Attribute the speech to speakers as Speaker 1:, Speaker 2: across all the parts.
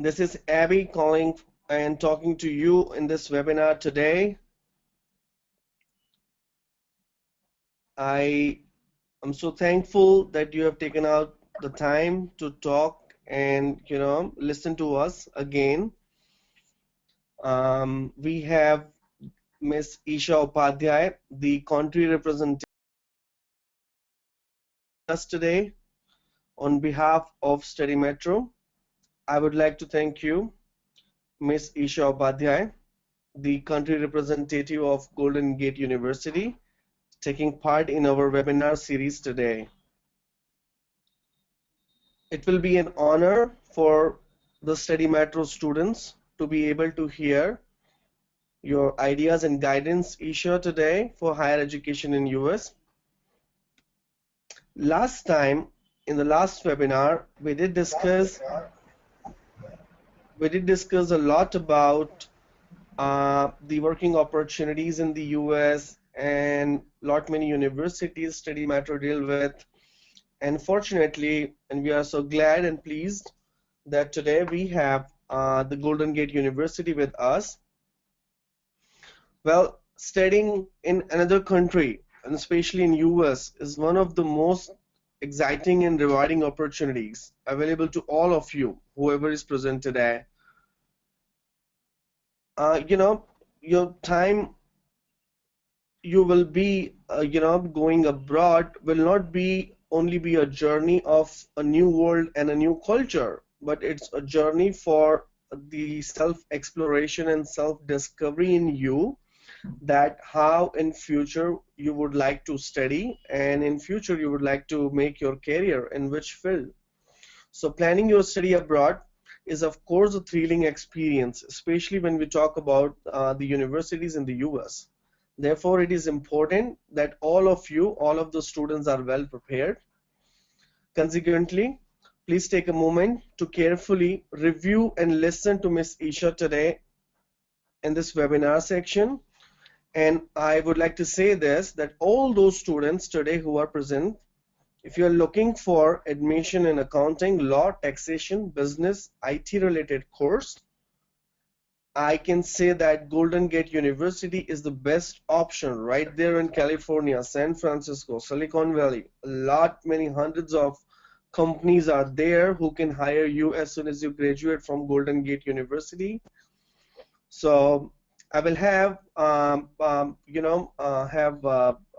Speaker 1: This is Abby calling and talking to you in this webinar today. I am so thankful that you have taken out the time to talk and listen to us again. We have Miss Isha Upadhyay, the country representative, us today on behalf of Study Metro. I would like to thank you, Miss Isha Upadhyay, the country representative of Golden Gate University, taking part in our webinar series today. It will be an honor for the Study Metro students to be able to hear your ideas and guidance, Isha, today for higher education in US. Last time, in the last webinar, we did discuss a lot about the working opportunities in the US and many universities Study Metro deal with. And fortunately, and we are so glad and pleased that today we have the Golden Gate University with us. Well, studying in another country, and especially in US, is one of the most exciting and rewarding opportunities available to all of you, whoever is present today. Your time you will be, going abroad will not be only be a journey of a new world and a new culture, but it's a journey for the self-exploration and self-discovery in you, that how in future you would like to study and in future you would like to make your career in which field. So planning your study abroad is of course a thrilling experience, especially when we talk about the universities in the US. Therefore, it is important that all of the students are well prepared. Consequently, please take a moment to carefully review and listen to Ms. Isha today in this webinar section. And I would like to say this, that all those students today who are present, if you are looking for admission in accounting, law, taxation, business, IT related course, I can say that Golden Gate University is the best option right there in California, San Francisco, Silicon Valley. Many hundreds of companies are there who can hire you as soon as you graduate from Golden Gate University. So I will have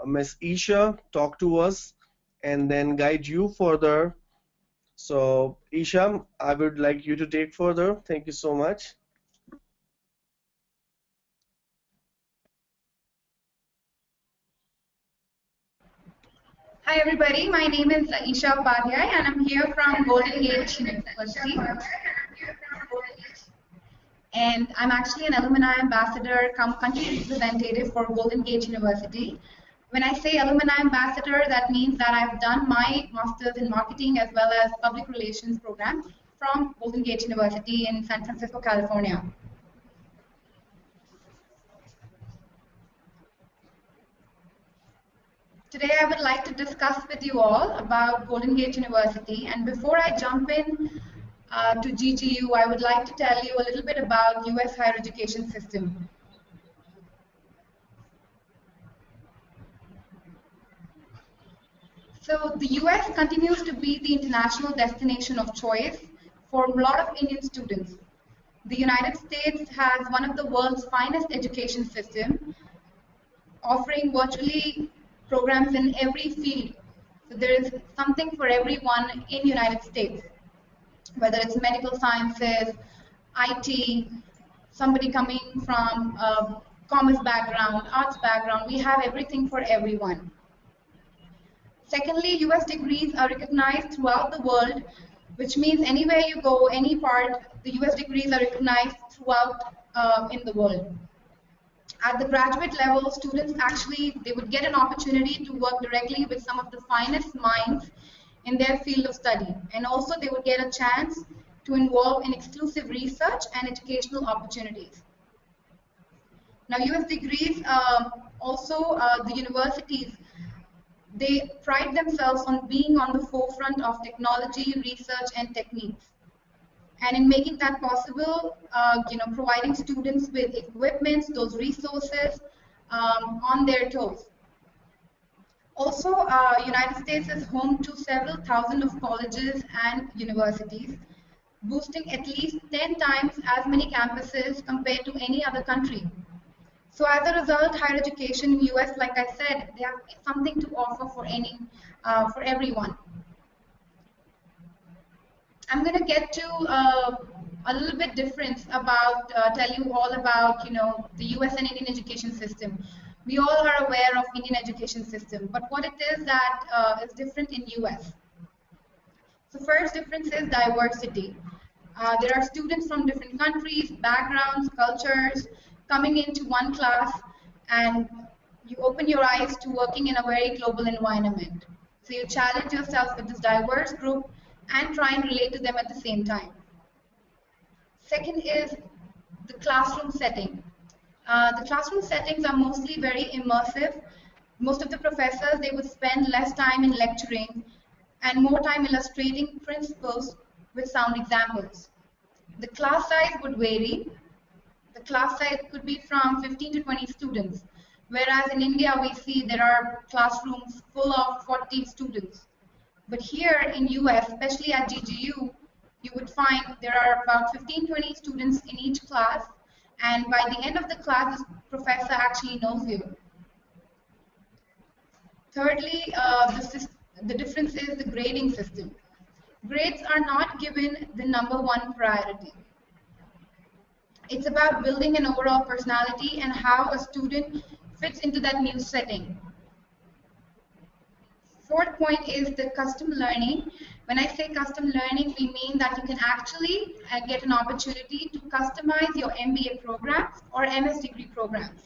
Speaker 1: Miss Isha talk to us and then guide you further. So Isha, I would like you to take further. Thank you so much.
Speaker 2: Hi everybody, my name is Isha Upadhyay and I'm here from Golden Gate University. And I'm actually an alumni ambassador, country representative for Golden Gate University. When I say alumni ambassador, that means that I've done my master's in marketing as well as public relations program from Golden Gate University in San Francisco, California. Today I would like to discuss with you all about Golden Gate University, and before I jump in to GGU, I would like to tell you a little bit about US higher education system. So the US continues to be the international destination of choice for a lot of Indian students. The United States has one of the world's finest education system, offering virtually programs in every field. So there is something for everyone in United States, whether it's medical sciences, IT, somebody coming from a commerce background, arts background, we have everything for everyone. Secondly, US degrees are recognized throughout the world, which means anywhere you go, any part, the US degrees are recognized throughout in the world. At the graduate level, students they would get an opportunity to work directly with some of the finest minds in their field of study. And also they would get a chance to involve in exclusive research and educational opportunities. Now, US degrees, the universities, they pride themselves on being on the forefront of technology, research, and techniques. And in making that possible, providing students with equipment, those resources on their toes. Also, United States is home to several thousand of colleges and universities, boasting at least 10 times as many campuses compared to any other country. So as a result, higher education in US, like I said, they have something to offer for everyone. I'm going to get to a little bit difference about, tell you all about, the US and Indian education system. We all are aware of Indian education system, but what it is that is different in US. So first difference is diversity. There are students from different countries, backgrounds, cultures coming into one class, and you open your eyes to working in a very global environment. So you challenge yourself with this diverse group and try and relate to them at the same time. Second is the classroom setting. The classroom settings are mostly very immersive. Most of the professors, they would spend less time in lecturing and more time illustrating principles with sound examples. The class size would vary. The class size could be from 15 to 20 students, whereas in India we see there are classrooms full of 40 students. But here in US, especially at GGU, you would find there are about 15-20 students in each class, and by the end of the class, the professor actually knows you. Thirdly, the difference is the grading system. Grades are not given the #1 priority. It's about building an overall personality and how a student fits into that new setting. Fourth point is the custom learning. When I say custom learning, we mean that you can actually get an opportunity to customize your MBA programs or MS degree programs.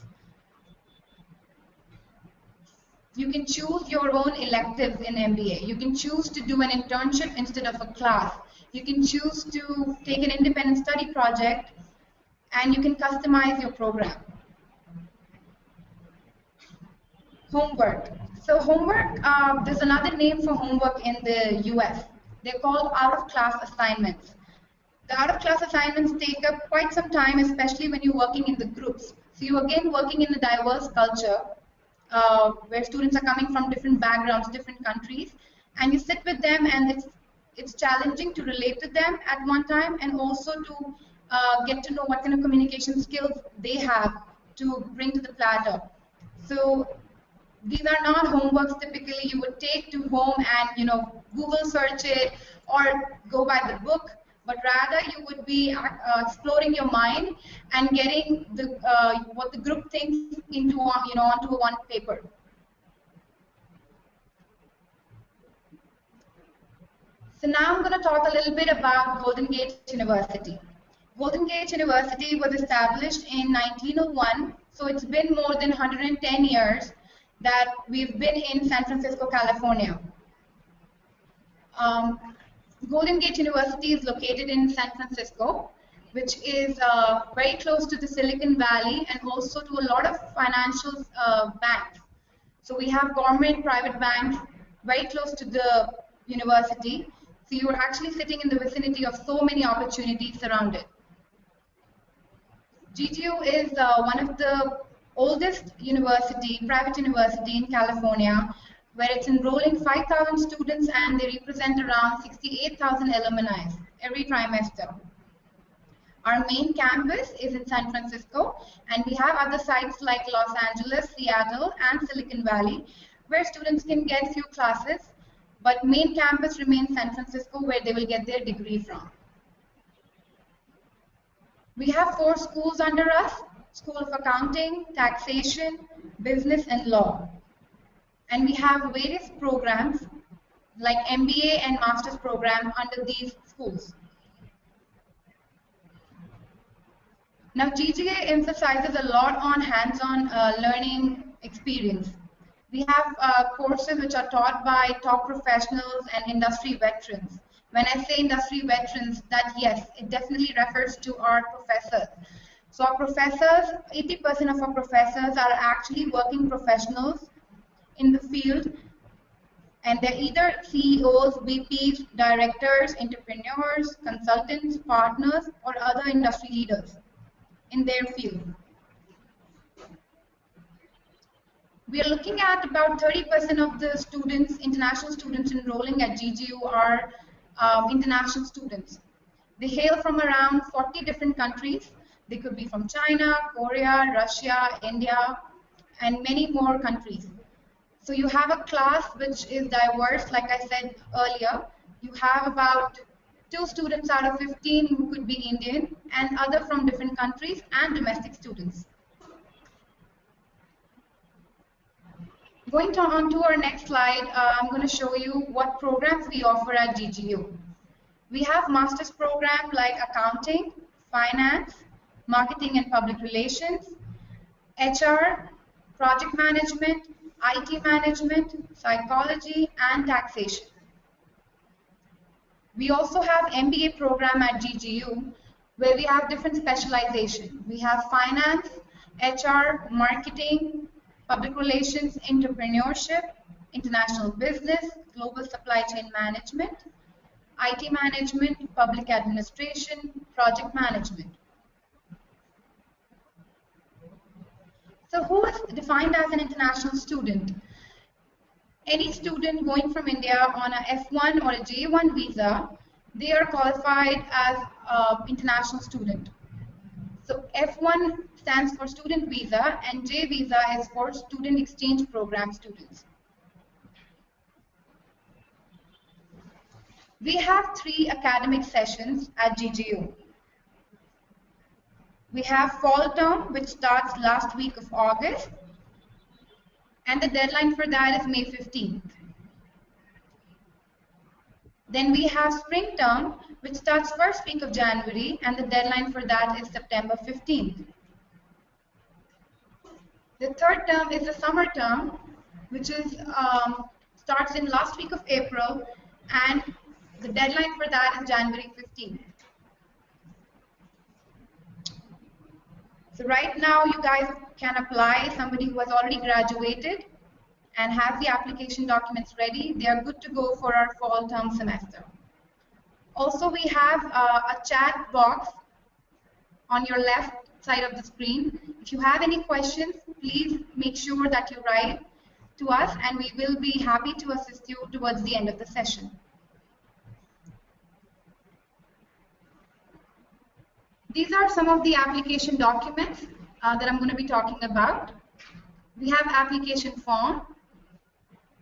Speaker 2: You can choose your own electives in MBA. You can choose to do an internship instead of a class. You can choose to take an independent study project, and you can customize your program. Homework. So homework, there's another name for homework in the US. They're called out-of-class assignments. The out-of-class assignments take up quite some time, especially when you're working in the groups. So you're again working in a diverse culture where students are coming from different backgrounds, different countries, and you sit with them, and it's challenging to relate to them at one time, and also to get to know what kind of communication skills they have to bring to the platter. So these are not homeworks typically you would take to home and Google search it or go by the book, but rather you would be exploring your mind and getting the what the group thinks into onto a one paper. So now I'm going to talk a little bit about Golden Gate University. Golden Gate University was established in 1901, so it's been more than 110 years that we've been in San Francisco, California. Golden Gate University is located in San Francisco, which is very close to the Silicon Valley and also to a lot of financial banks. So we have government, private banks very close to the university. So you are actually sitting in the vicinity of so many opportunities surrounded. GGU is one of the oldest private university in California, where it's enrolling 5,000 students and they represent around 68,000 alumni every trimester. Our main campus is in San Francisco, and we have other sites like Los Angeles, Seattle, and Silicon Valley, where students can get few classes, but main campus remains San Francisco, where they will get their degree from. We have 4 schools under us: School of Accounting, Taxation, Business, and Law. And we have various programs like MBA and Master's program under these schools. Now, GGA emphasizes a lot on hands-on learning experience. We have courses which are taught by top professionals and industry veterans. When I say industry veterans, that yes, it definitely refers to our professors. So our professors, 80% of our professors are actually working professionals in the field, And they're either CEOs, VPs, directors, entrepreneurs, consultants, partners, or other industry leaders in their field. We are looking at about 30% of the students, international students enrolling at GGU are international students. They hail from around 40 different countries. They could be from China, Korea, Russia, India, and many more countries. So you have a class which is diverse, like I said earlier. You have about 2 students out of 15 who could be Indian and other from different countries and domestic students. Going on to our next slide, I'm going to show you what programs we offer at GGU. We have master's program like accounting, finance, marketing and public relations, HR, project management, IT management, psychology, and taxation. We also have MBA program at GGU where we have different specialization. We have finance, HR, marketing, public relations, entrepreneurship, international business, global supply chain management, IT management, public administration, project management. So who is defined as an international student? Any student going from India on a F1 or a J1 visa, they are qualified as an international student. So F1 stands for student visa and J visa is for student exchange program students. We have 3 academic sessions at GGU. We have fall term, which starts last week of August, and the deadline for that is May 15th. Then we have spring term, which starts first week of January, and the deadline for that is September 15th. The third term is the summer term, which is starts in last week of April, and the deadline for that is January 15th. So right now you guys can apply. Somebody who has already graduated and has the application documents ready, they are good to go for our fall term semester. Also, we have a chat box on your left side of the screen. If you have any questions, please make sure that you write to us and we will be happy to assist you towards the end of the session. These are some of the application documents that I'm going to be talking about. We have application form,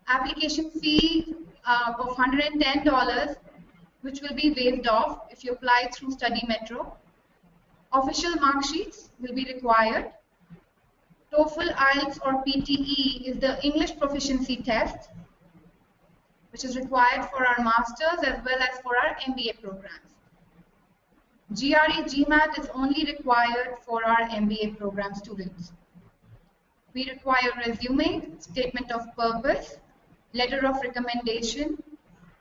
Speaker 2: application fee of $110, which will be waived off if you apply through Study Metro. Official mark sheets will be required. TOEFL, IELTS or PTE is the English proficiency test, which is required for our masters as well as for our MBA programs. GRE GMAT is only required for our MBA program students. We require resume, statement of purpose, letter of recommendation,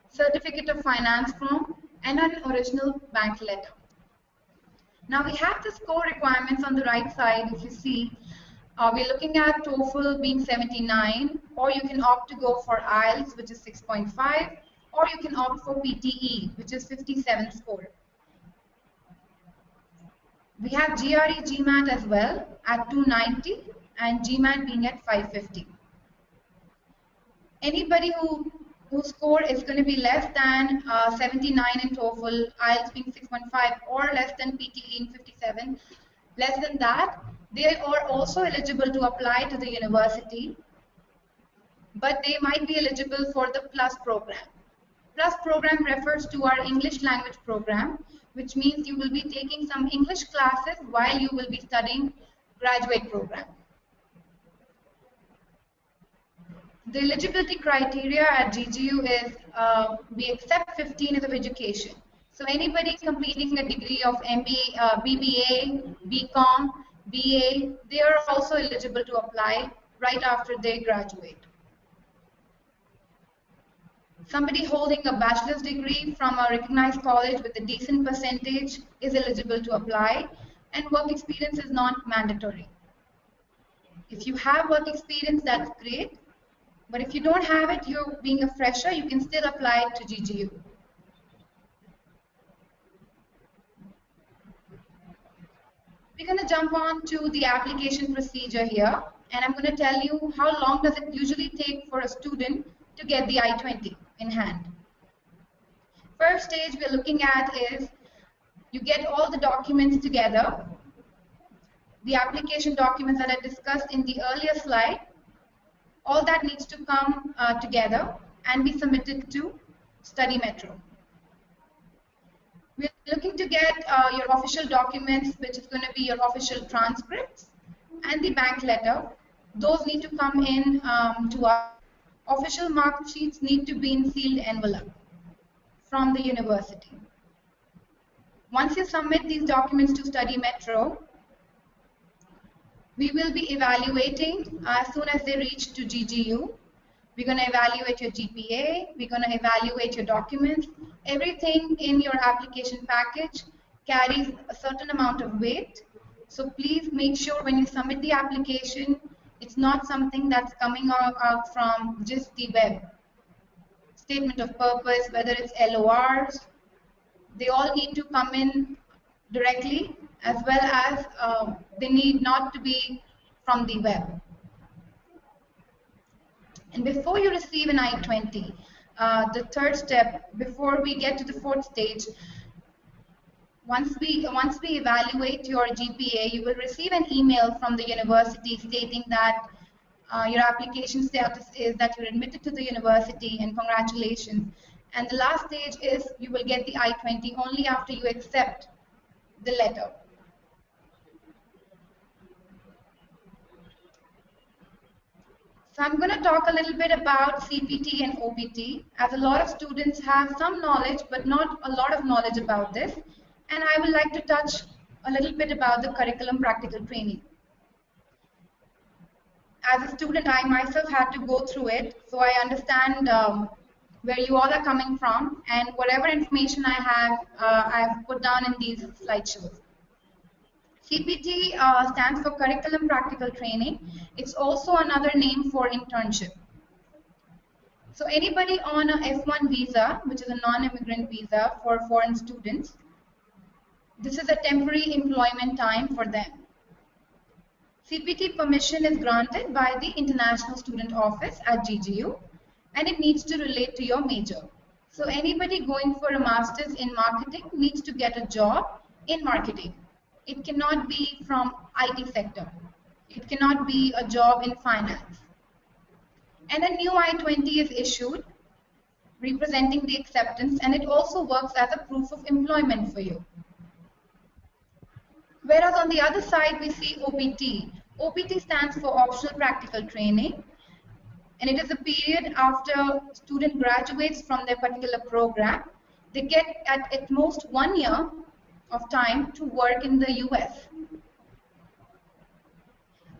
Speaker 2: certificate of finance form, and an original bank letter. Now we have the score requirements on the right side. If you see, we're looking at TOEFL being 79, or you can opt to go for IELTS, which is 6.5, or you can opt for PTE, which is 57 score. We have GRE GMAT as well at 290 and GMAT being at 550. Anybody whose score is going to be less than 79 in TOEFL, IELTS being 6.5 or less than PTE in 57, less than that, they are also eligible to apply to the university, but they might be eligible for the PLUS program. PLUS program refers to our English language program, which means you will be taking some English classes while you will be studying graduate program. The eligibility criteria at GGU is we accept 15 years of education. So anybody completing a degree of MBA, BBA, BCom, BA, they are also eligible to apply right after they graduate. Somebody holding a bachelor's degree from a recognized college with a decent percentage is eligible to apply, and work experience is not mandatory. If you have work experience, that's great. But if you don't have it, you're being a fresher, you can still apply it to GGU. We're going to jump on to the application procedure here, and I'm going to tell you how long does it usually take for a student to get the I-20 in hand. First stage we're looking at is you get all the documents together, the application documents that I discussed in the earlier slide. All that needs to come together and be submitted to Study Metro. We're looking to get your official documents, which is going to be your official transcripts and the bank letter. Those need to come in to us. Official mark sheets need to be in sealed envelope from the university. Once you submit these documents to Study Metro, we will be evaluating as soon as they reach to GGU. We're going to evaluate your GPA, we're going to evaluate your documents. Everything in your application package carries a certain amount of weight. So please make sure when you submit the application, it's not something that's coming out from just the web. Statement of purpose, whether it's LORs, they all need to come in directly, as well as they need not to be from the web. And before you receive an I-20, the third step, before we get to the fourth stage, once we evaluate your GPA, you will receive an email from the university stating that your application status is that you're admitted to the university, and congratulations. And the last stage is you will get the I-20 only after you accept the letter. So I'm going to talk a little bit about CPT and OPT, as a lot of students have some knowledge but not a lot of knowledge about this, and I would like to touch a little bit about the curriculum practical training. As a student, I myself had to go through it, so I understand where you all are coming from, and whatever information I have, I've put down in these slideshows. CPT stands for Curriculum Practical Training. It's also another name for internship. So anybody on a F1 visa, which is a non-immigrant visa for foreign students, this is a temporary employment time for them. CPT permission is granted by the International Student Office at GGU, and it needs to relate to your major. So anybody going for a master's in marketing needs to get a job in marketing. It cannot be from IT sector. It cannot be a job in finance. And a new I-20 is issued representing the acceptance, and it also works as a proof of employment for you. Whereas on the other side we see OPT. OPT stands for Optional Practical Training, and it is a period after student graduates from their particular program. They get at most 1 year of time to work in the US.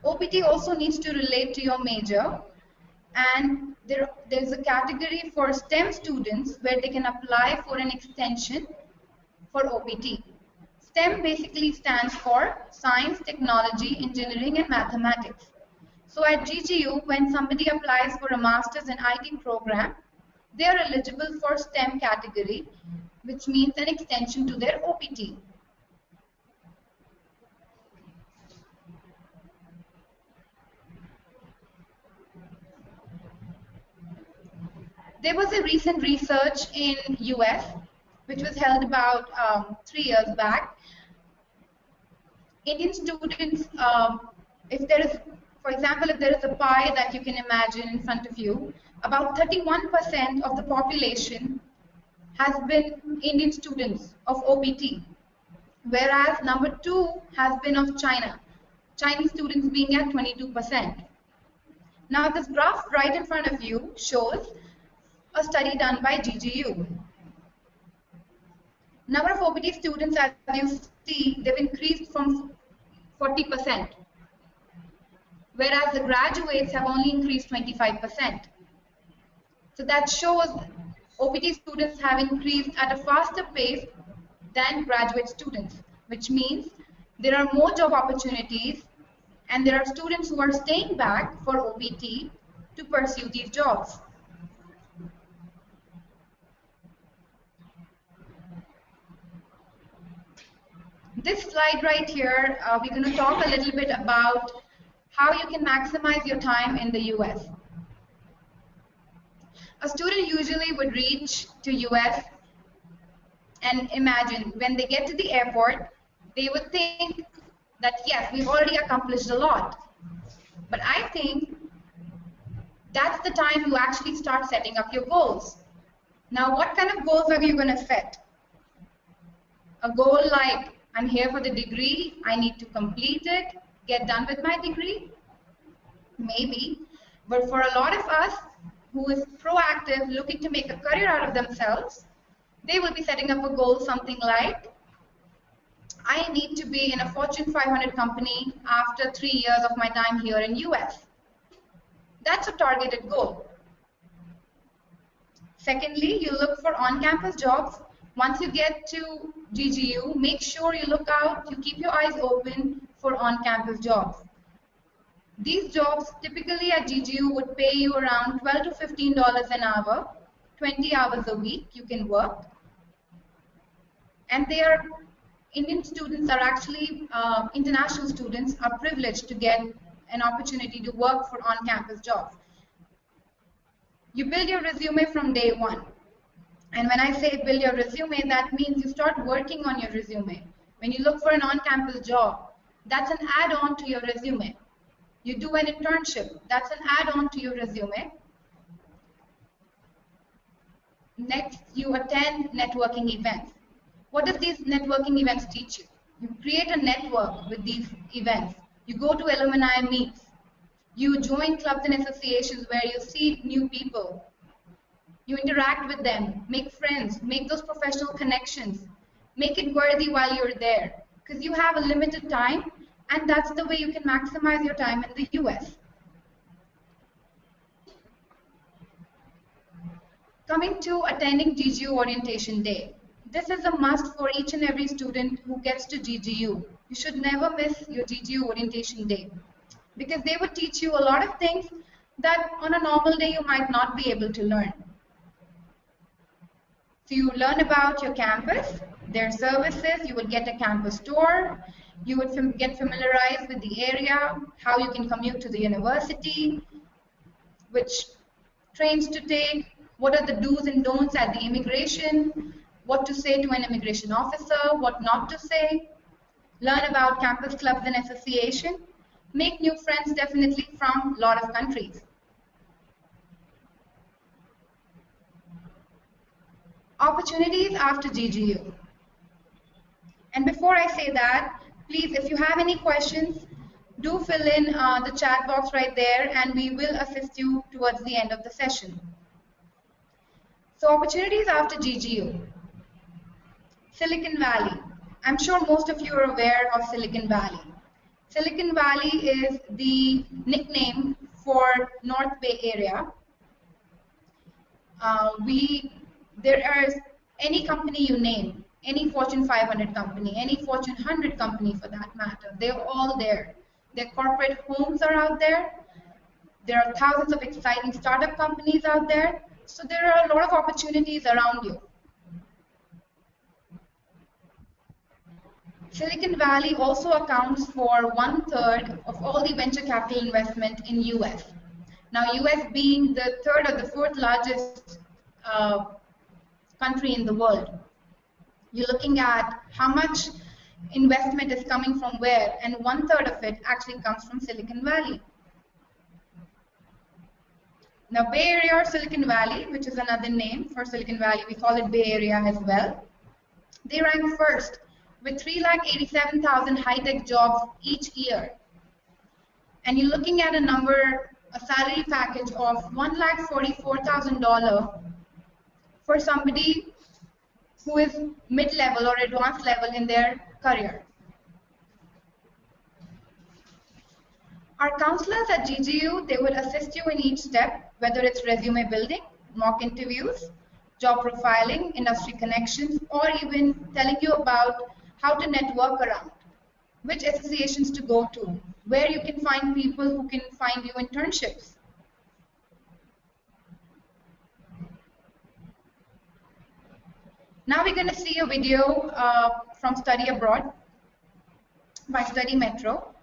Speaker 2: OPT also needs to relate to your major, and there's a category for STEM students where they can apply for an extension for OPT. STEM basically stands for Science, Technology, Engineering, and Mathematics. So at GGU, when somebody applies for a master's in IT program, they are eligible for STEM category, which means an extension to their OPT. There was a recent research in US, which was held about 3 years back. Indian students, if there is, for example, if there is a pie that you can imagine in front of you, about 31% of the population has been Indian students of OPT, whereas number 2 has been of China, Chinese students being at 22%. Now this graph right in front of you shows a study done by GGU. Number of OPT students, as you see, they've increased from 40%, whereas the graduates have only increased 25%. So that shows OPT students have increased at a faster pace than graduate students, which means there are more job opportunities, and there are students who are staying back for OPT to pursue these jobs. This slide right here, we're going to talk a little bit about how you can maximize your time in the US. A student usually would reach to US and imagine when they get to the airport, they would think that yes, we've already accomplished a lot. But I think that's the time you actually start setting up your goals. Now, what kind of goals are you going to set? A goal like, I'm here for the degree, I need to complete it, get done with my degree? Maybe. But for a lot of us who is proactive, looking to make a career out of themselves, they will be setting up a goal something like, I need to be in a Fortune 500 company after 3 years of my time here in US. That's a targeted goal. Secondly, you look for on-campus jobs. Once you get to GGU, make sure you look out, you keep your eyes open for on-campus jobs. These jobs typically at GGU would pay you around $12 to $15 an hour, 20 hours a week you can work. And Indian students are actually, international students are privileged to get an opportunity to work for on-campus jobs. You build your resume from day one. And when I say build your resume, that means you start working on your resume. When you look for an on-campus job, that's an add-on to your resume. You do an internship, that's an add-on to your resume. Next, you attend networking events. What does these networking events teach you? You create a network with these events. You go to alumni meets. You join clubs and associations where you see new people. You interact with them, make friends, make those professional connections. Make it worthy while you're there, because you have a limited time, and that's the way you can maximize your time in the US. Coming to attending GGU Orientation Day. This is a must for each and every student who gets to GGU. You should never miss your GGU Orientation Day, because they would teach you a lot of things that on a normal day you might not be able to learn. So you learn about your campus, their services, you would get a campus tour, you would get familiarized with the area, how you can commute to the university, which trains to take, what are the do's and don'ts at the immigration, what to say to an immigration officer, what not to say, learn about campus clubs and association, make new friends definitely from a lot of countries. Opportunities after GGU. And before I say that, please, if you have any questions, do fill in the chat box right there and we will assist you towards the end of the session. So opportunities after GGU. Silicon Valley. I'm sure most of you are aware of Silicon Valley. Silicon Valley is the nickname for North Bay Area. There is any company you name, any Fortune 500 company, any Fortune 100 company for that matter, they're all there. Their corporate homes are out there. There are thousands of exciting startup companies out there. So there are a lot of opportunities around you. Silicon Valley also accounts for 1/3 of all the venture capital investment in US. Now US being the third or the fourth largest country in the world. You're looking at how much investment is coming from where, and 1/3 of it actually comes from Silicon Valley. Now Bay Area or Silicon Valley, which is another name for Silicon Valley, we call it Bay Area as well. They rank first with 387,000 high-tech jobs each year. And you're looking at a salary package of $144,000 for somebody who is mid-level or advanced level in their career. Our counselors at GGU, they will assist you in each step, whether it's resume building, mock interviews, job profiling, industry connections, or even telling you about how to network around, which associations to go to, where you can find people who can find you internships. Now we're going to see a video from Study Abroad by Study Metro.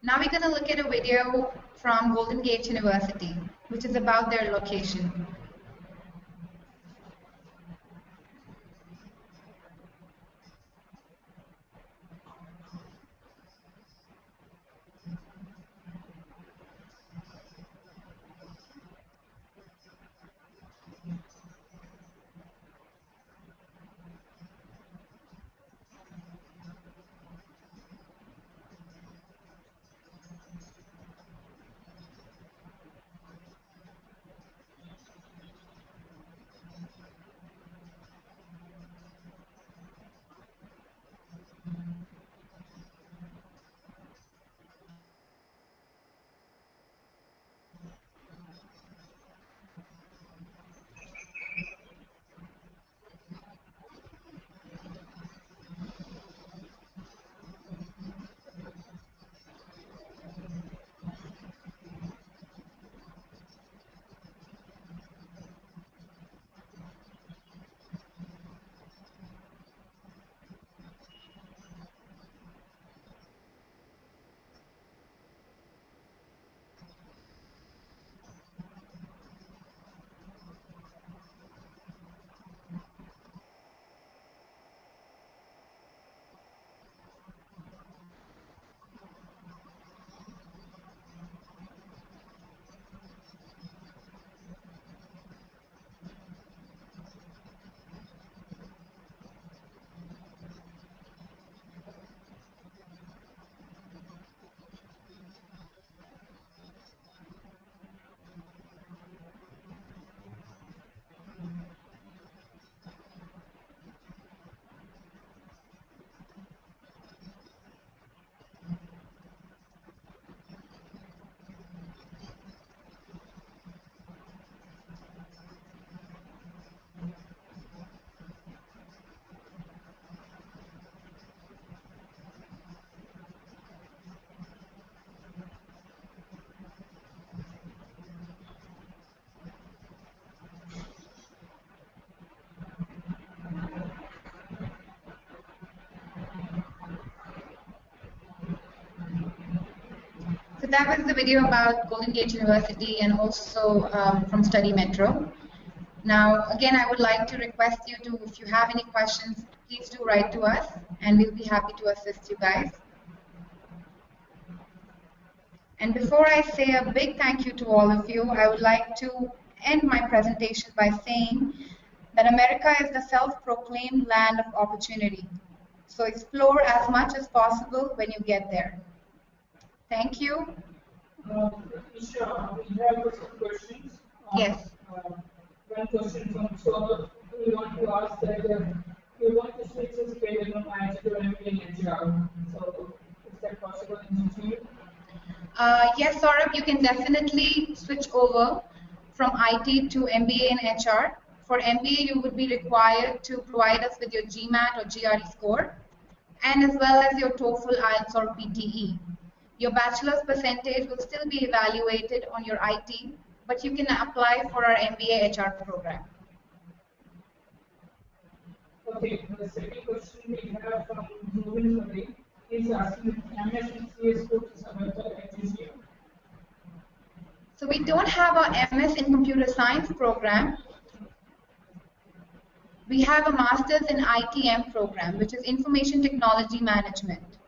Speaker 2: Now we're going to look at a video from Golden Gate University, which is about their location. that was the video about Golden Gate University and also from Study Metro. Now, again, I would like to request you to, if you have any questions, please do write to us, and we'll be happy to assist you guys. And before I say a big thank you to all of you, I would like to end my presentation by saying that America is the self-proclaimed land of opportunity. So explore as much as possible when you get there. Thank you.
Speaker 3: Isha, we have some questions.
Speaker 2: Yes.
Speaker 3: One question from so we want to ask that we want to switch his career from IT to MBA in HR. So is that possible in the field?
Speaker 2: Yes, Saurabh, you can definitely switch over from IT to MBA in HR. For MBA, you would be required to provide us with your GMAT or GRE score, and as well as your TOEFL, IELTS, or PTE. Your bachelor's percentage will still be evaluated on your IT, but you can apply for our MBA HR program.
Speaker 3: Okay, the second question we have from Ruben Murray is asking MS and CS courses available at GCU.
Speaker 2: So we don't have our MS in Computer Science program. We have a Master's in ITM program, which is Information Technology Management,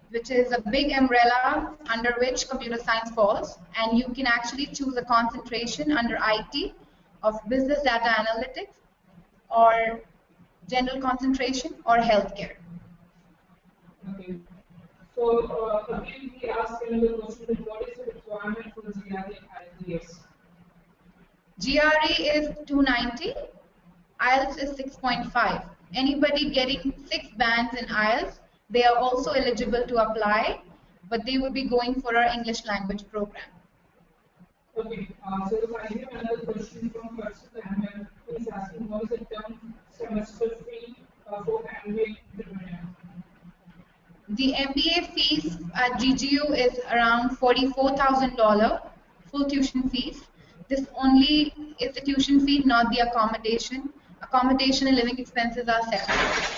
Speaker 2: which is a big umbrella under which computer science falls, and you can actually choose a concentration under IT of business data analytics or general concentration or healthcare.
Speaker 3: Okay. So again, we ask another question: what is the requirement for GRE and IELTS?
Speaker 2: GRE is 290, IELTS is 6.5. Anybody getting 6 bands in IELTS, they are also eligible to apply, but they will be going for our English language program.
Speaker 3: Okay, so I have another question from Parshit Ahmed, who is asking what is the term semester fee for MBA entrepreneur?
Speaker 2: The MBA fees at GGU is around $44,000 full tuition fees. This only is the tuition fee, not the accommodation. Accommodation and living expenses are separate.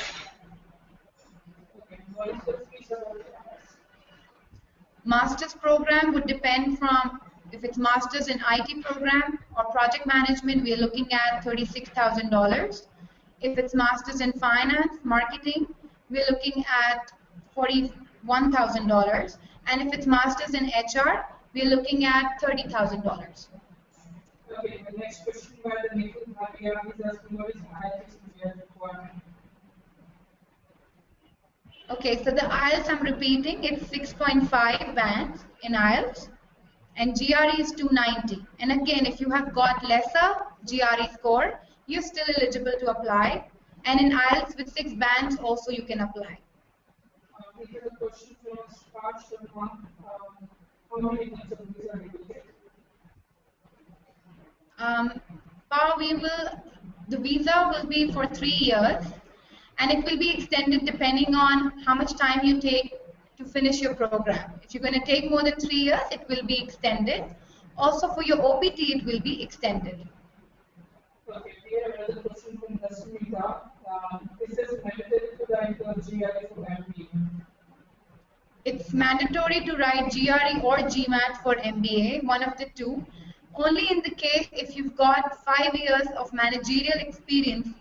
Speaker 3: Okay, what is the fees about
Speaker 2: Master's program would depend from, if it's master's in IT program or project management, we are looking at $36,000. If it's master's in finance, marketing, we're looking at $41,000. And if it's master's in HR, we're looking at $30,000.
Speaker 3: Okay, the next question by the Nikhil Bhatia is asking what is IELTS requirement?
Speaker 2: Okay, so the IELTS, I'm repeating, it's 6.5 bands in IELTS, and GRE is 290. And again, if you have got lesser GRE score, you're still eligible to apply. And in IELTS with 6 bands also you can apply.
Speaker 3: We have a question from Spark Sharma. How many months of visa will you get?
Speaker 2: The visa will be for 3 years, and it will be extended depending on how much time you take to finish your program. If you're going to take more than 3 years, it will be extended. Also for your OPT, it will be extended.
Speaker 3: Okay, we have another question from Dasmita. Is this mandatory to write GRE for MBA?
Speaker 2: It's mandatory to write GRE or GMAT for MBA, one of the two. Only in the case if you've got 5 years of managerial experience,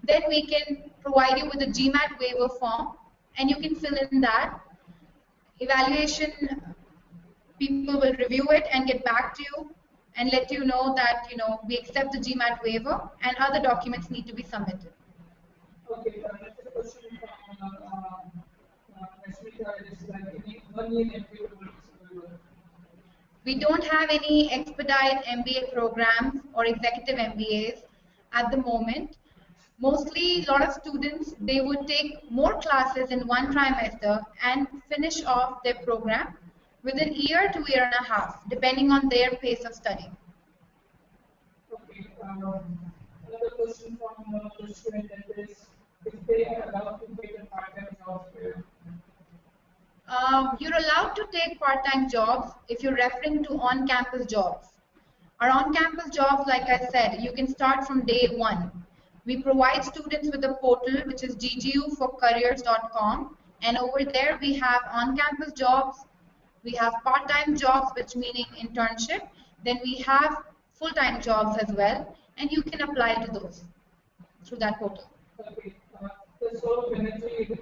Speaker 2: then we can provide you with a GMAT waiver form, and you can fill in that. Evaluation people will review it and get back to you and let you know that we accept the GMAT waiver, and other documents need to be submitted.
Speaker 3: Okay, next question from Dasmita is like 1 year MBA will
Speaker 2: We don't have any expedite MBA programs or executive MBAs at the moment. Mostly, a lot of students, they would take more classes in one trimester and finish off their program within a year to year and a half, depending on their pace of study.
Speaker 3: Okay, another question from one of the students is if they are allowed to take a part-time job here.
Speaker 2: You're allowed to take part-time jobs if you're referring to on-campus jobs. Our on-campus jobs, like I said, you can start from day one. We provide students with a portal which is gguforcareers.com, and over there we have on-campus jobs We have part-time jobs, which meaning internship. Then we have full-time jobs as well, and you can apply to those through that portal.
Speaker 3: Okay. The source of energy